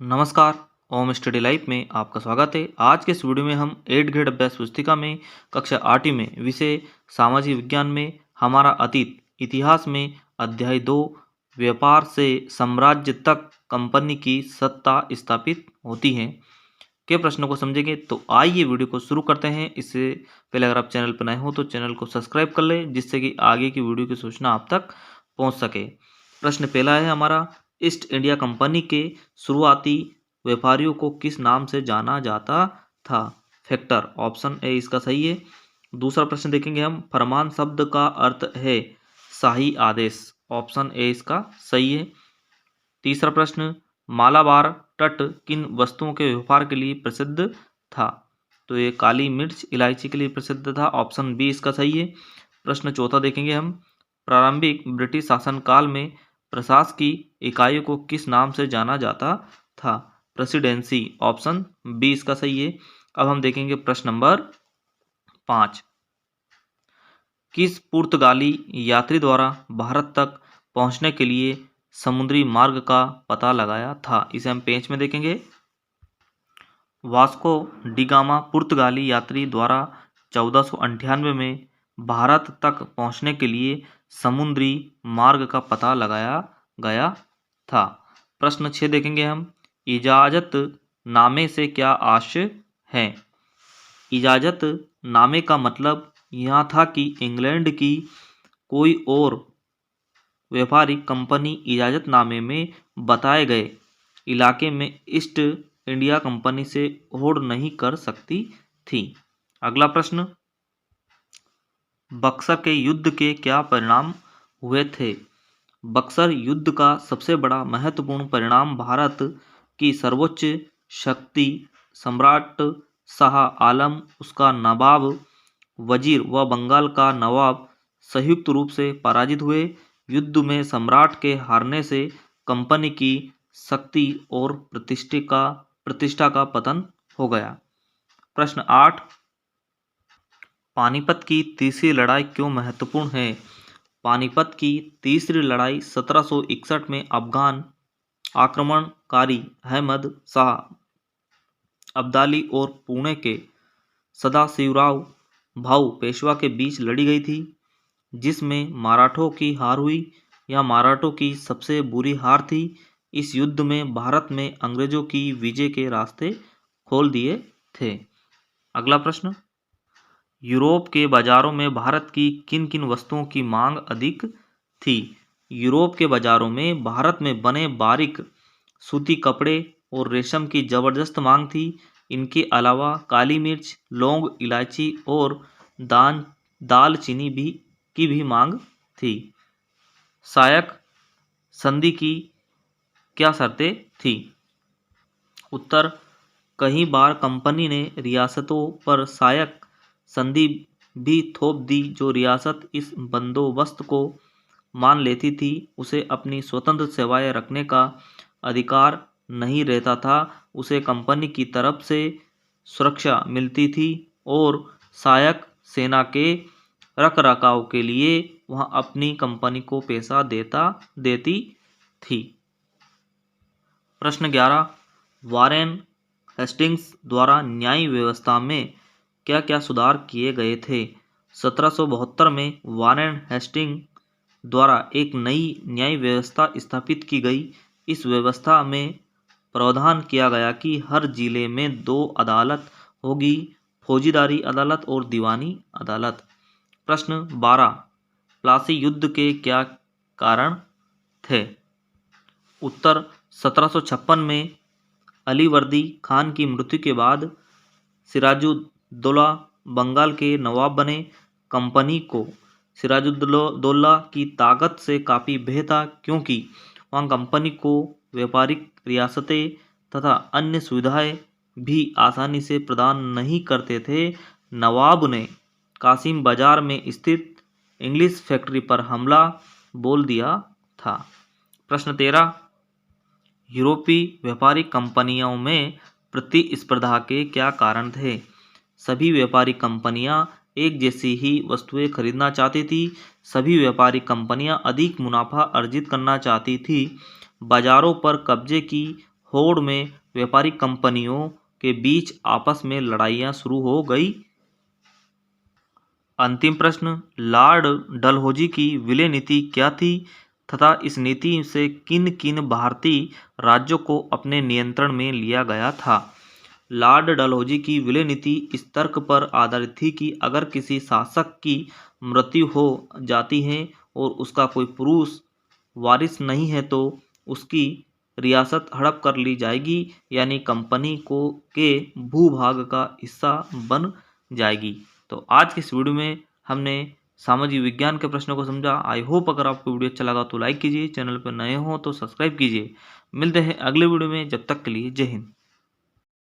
नमस्कार। ओम study life में आपका स्वागत है। आज के इस वीडियो में हम 8th ग्रेड अभ्यास पुस्तिका में कक्षा 8वीं में विषय सामाजिक विज्ञान में हमारा अतीत इतिहास में अध्याय 2 व्यापार से साम्राज्य तक कंपनी की सत्ता स्थापित होती है के प्रश्नों को समझेंगे। तो आइए वीडियो को शुरू करते हैं। इससे पहले अगर आप चैनल पर नए हो तो चैनल को सब्सक्राइब कर लें, जिससे कि आगे की वीडियो की सूचना आप तक पहुंच सके। प्रश्न पहला है हमारा, ईस्ट इंडिया कंपनी के शुरुआती व्यापारियों को किस नाम से जाना जाता था? फैक्टर, ऑप्शन ए इसका सही है। दूसरा प्रश्न देखेंगे हम, फरमान शब्द का अर्थ है शाही आदेश, ऑप्शन ए इसका सही है। तीसरा प्रश्न, मालाबार तट किन वस्तुओं के व्यापार के लिए प्रसिद्ध था? तो ये काली मिर्च इलायची के लिए प्रसिद्ध था, ऑप्शन बी इसका सही है। प्रश्न चौथा देखेंगे हम, प्रारंभिक ब्रिटिश शासनकाल में प्रशासकीय इकाइयों को किस नाम से जाना जाता था? प्रेसिडेंसी, ऑप्शन बी इसका सही है। अब हम देखेंगे प्रश्न नंबर 5, किस पुर्तगाली यात्री द्वारा भारत तक पहुंचने के लिए समुद्री मार्ग का पता लगाया था? इसे हम पेज में देखेंगे। वास्को डी गामा पुर्तगाली यात्री द्वारा 1498 में भारत तक पहुंचने के लिए समुद्री मार्ग का पता लगाया गया था। प्रश्न 6 देखेंगे हम, इजाजत नामे से क्या आशय है? इजाजत नामे का मतलब यह था कि इंग्लैंड की कोई और व्यापारिक कंपनी इजाजतनामे में बताए गए इलाके में ईस्ट इंडिया कंपनी से होड़ नहीं कर सकती थी। अगला प्रश्न, बक्सर के युद्ध के क्या परिणाम हुए थे? बक्सर युद्ध का सबसे बड़ा महत्वपूर्ण परिणाम भारत की सर्वोच्च शक्ति सम्राट शाह आलम, उसका नवाब वजीर व बंगाल का नवाब संयुक्त रूप से पराजित हुए। युद्ध में सम्राट के हारने से कंपनी की शक्ति और प्रतिष्ठा का पतन हो गया। प्रश्न 8, पानीपत की तीसरी लड़ाई क्यों महत्वपूर्ण है? पानीपत की तीसरी लड़ाई 1761 में अफगान आक्रमणकारी अहमद शाह अब्दाली और पुणे के सदाशिवराव भाऊ पेशवा के बीच लड़ी गई थी, जिसमें मराठों की हार हुई। यह मराठों की सबसे बुरी हार थी। इस युद्ध में भारत में अंग्रेजों की विजय के रास्ते खोल दिए थे। अगला प्रश्न, यूरोप के बाजारों में भारत की किन किन वस्तुओं की मांग अधिक थी? यूरोप के बाजारों में भारत में बने बारीक सूती कपड़े और रेशम की जबरदस्त मांग थी। इनके अलावा काली मिर्च, लौंग, इलायची और दालचीनी की भी मांग थी। सायक संधि की क्या शर्तें थी? उत्तर, कई बार कंपनी ने रियासतों पर सायक संधि भी थोप दी। जो रियासत इस बंदोबस्त को मान लेती थी, उसे अपनी स्वतंत्र सेवाएं रखने का अधिकार नहीं रहता था। उसे कंपनी की तरफ से सुरक्षा मिलती थी और सहायक सेना के रखरखाव के लिए वह अपनी कंपनी को पैसा देती थी। प्रश्न 11, वारेन हेस्टिंग्स द्वारा न्याय व्यवस्था में क्या क्या सुधार किए गए थे? 1772 में वारेन हेस्टिंग द्वारा एक नई न्याय व्यवस्था स्थापित की गई। इस व्यवस्था में प्रावधान किया गया कि हर जिले में 2 अदालत होगी, फौजदारी अदालत और दीवानी अदालत। प्रश्न 12, प्लासी युद्ध के क्या कारण थे? उत्तर, 1756 में अलीवर्दी खान की मृत्यु के बाद सिराजुद्दौला बंगाल के नवाब बने। कंपनी को सिराजुद्दौला की ताकत से काफ़ी भय था, क्योंकि वह कंपनी को व्यापारिक रियासतें तथा अन्य सुविधाएं भी आसानी से प्रदान नहीं करते थे। नवाब ने कासिम बाजार में स्थित इंग्लिश फैक्ट्री पर हमला बोल दिया था। प्रश्न 13, यूरोपीय व्यापारिक कंपनियों में प्रतिस्पर्धा के क्या कारण थे? सभी व्यापारिक कंपनियां एक जैसी ही वस्तुएं खरीदना चाहती थी। सभी व्यापारिक कंपनियां अधिक मुनाफा अर्जित करना चाहती थी। बाजारों पर कब्जे की होड़ में व्यापारिक कंपनियों के बीच आपस में लड़ाइयाँ शुरू हो गई। अंतिम प्रश्न, लॉर्ड डलहौजी की विलय नीति क्या थी तथा इस नीति से किन किन भारतीय राज्यों को अपने नियंत्रण में लिया गया था। लॉर्ड डलहौजी की विलय नीति इस तर्क पर आधारित थी कि अगर किसी शासक की मृत्यु हो जाती है और उसका कोई पुरुष वारिस नहीं है तो उसकी रियासत हड़प कर ली जाएगी, यानी कंपनी को के भूभाग का हिस्सा बन जाएगी। तो आज की इस वीडियो में हमने सामाजिक विज्ञान के प्रश्नों को समझा। आई होप अगर आपको वीडियो अच्छा लगा तो लाइक कीजिए, चैनल पर नए हो तो सब्सक्राइब कीजिए। मिलते हैं अगले वीडियो में, जब तक के लिए जय हिंद।